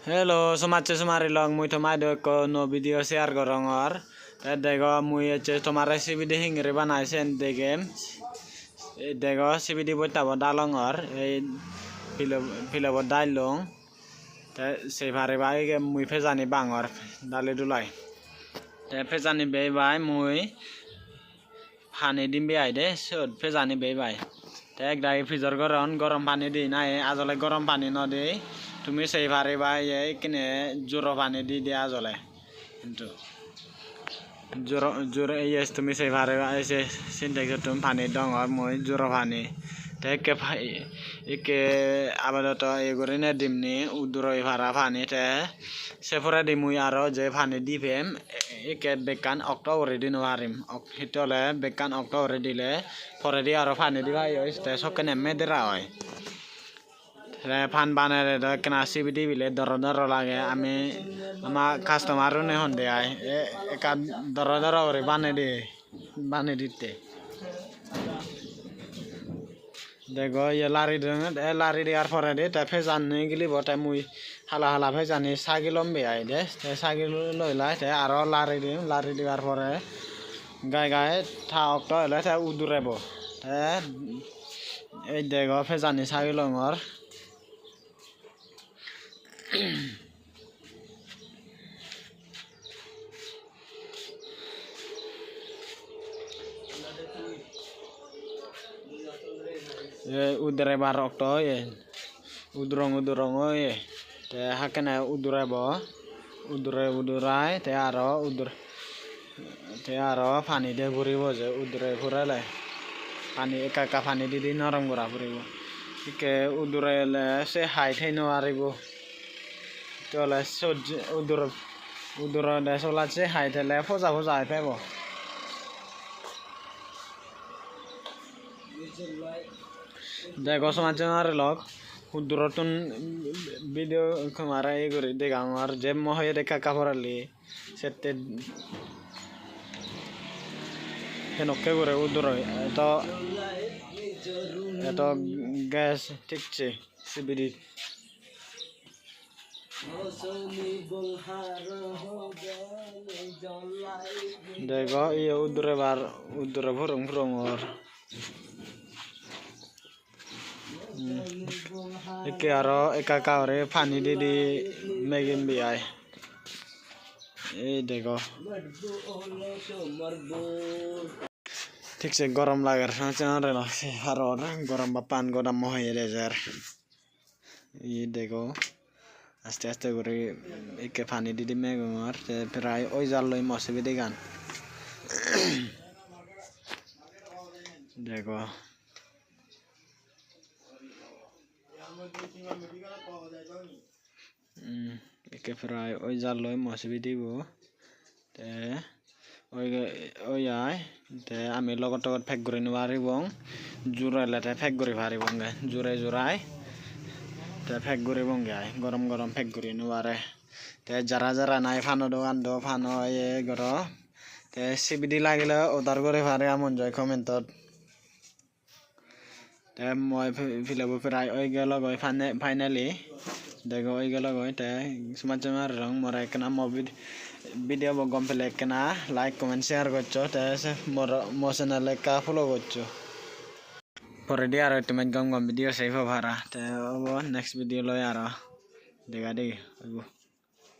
Hello, somache sumari long mui tomai do ko no video share gorongor. Dego mui che tomare CBD hingre banai sen dege. Dego CBD bota bodalongor. Pilo bodalong. Te se pare bai ke mui phezani bangor dale dulai. Te phezani be bai mui phane dimbe aide sod phezani be bai. Te ek dai freezer gorom pani di nai azole gorom pani no di. তুমি সেই পারে বা এখানে জোর পানি দিয়ে আজলে কিন্তু জোর ইয়েস তুমি সেই পারে এসে সিনটেক্স তুমি পানি দং আর মই জোর পানি তে একে আপাতত এগুলো দিমনি উদুর ভাড়া পানি তে সেফরে দিমুই আরো যে পানি দিবেম একে বেকান অক্টোবরে দিন হারিম হিতলে বেকান অক্টোবরে দিলে পরে দিয়ে আরো পানি দিবা তে সকানে মেদেরা হয় fan banner da kena CBD bile doro lage ami ama customer ne honde ai eka doro ore bane ditte dego ye lari de ar pore de ta phejan ne gili botai mui hala phejan ni sagilom be ai de te sagil loi lai te aro lari de ar pore gai tha okto la ta udurebo te ei dego phejan ni sagilongor udare barok to ye udurong ye te hakana udurai te aro pani de buribo je udure furale pani eka pani di norom gora buribo ike udure le se hai thaino aribo tole soj udur da sola se hai thele foja ai pebo দেখো সমাজের লোক উদ্রতন video Kumara এই করে দেখ আমার যে মহয়ে দেখা কাপড়ালি সেতে হেনকে করে উদ্র এত গ্যাস ঠিকছে সিবিডি দেখো এই উদ্রে ভরং ওর একে আরো একা কাউরে পানি দি মেগিন বিয়াই এই দেখো ঠিকছে গরম লাগার চাঁরে লাগছে আর গরম বা পান গরম হয়ে রেজার এই দেখো আস্তে করে একে পানি দি মেগর প্রায় ওই জাল লই মসবি দি গান দেখো একে প্রায় ওই জাল লই মসবি দিব তে ওই আয় তে আমি লগত ফেক করে নিবারিবং জুরাইলে তে ফেক করে পারিবং গে জুরাই তে ফেক করে বং গে গরম ফেক করে নিবারে তে যারা নাই ফানো দোকান দো ফানো এ গর তে সিবিডি লাগিলে অর্ডার করে পারে আমন জয় কমেন্টত তে মই ফিলাবো প্রায় ওই গেল গই ফাইনালি দেখো ওই গেল গই তে সমাজমার রং মরা একনা ভিডিও গম পেলে একনা লাইক কমেন্ট শেয়ার করছো তে মো চ্যানেল কা ফলো করছো পরে দিয়ে আর তুমি গম ভিডিও সেভ ভাড়া তে নেক্সট ভিডিও লয় আর দেখা দেখি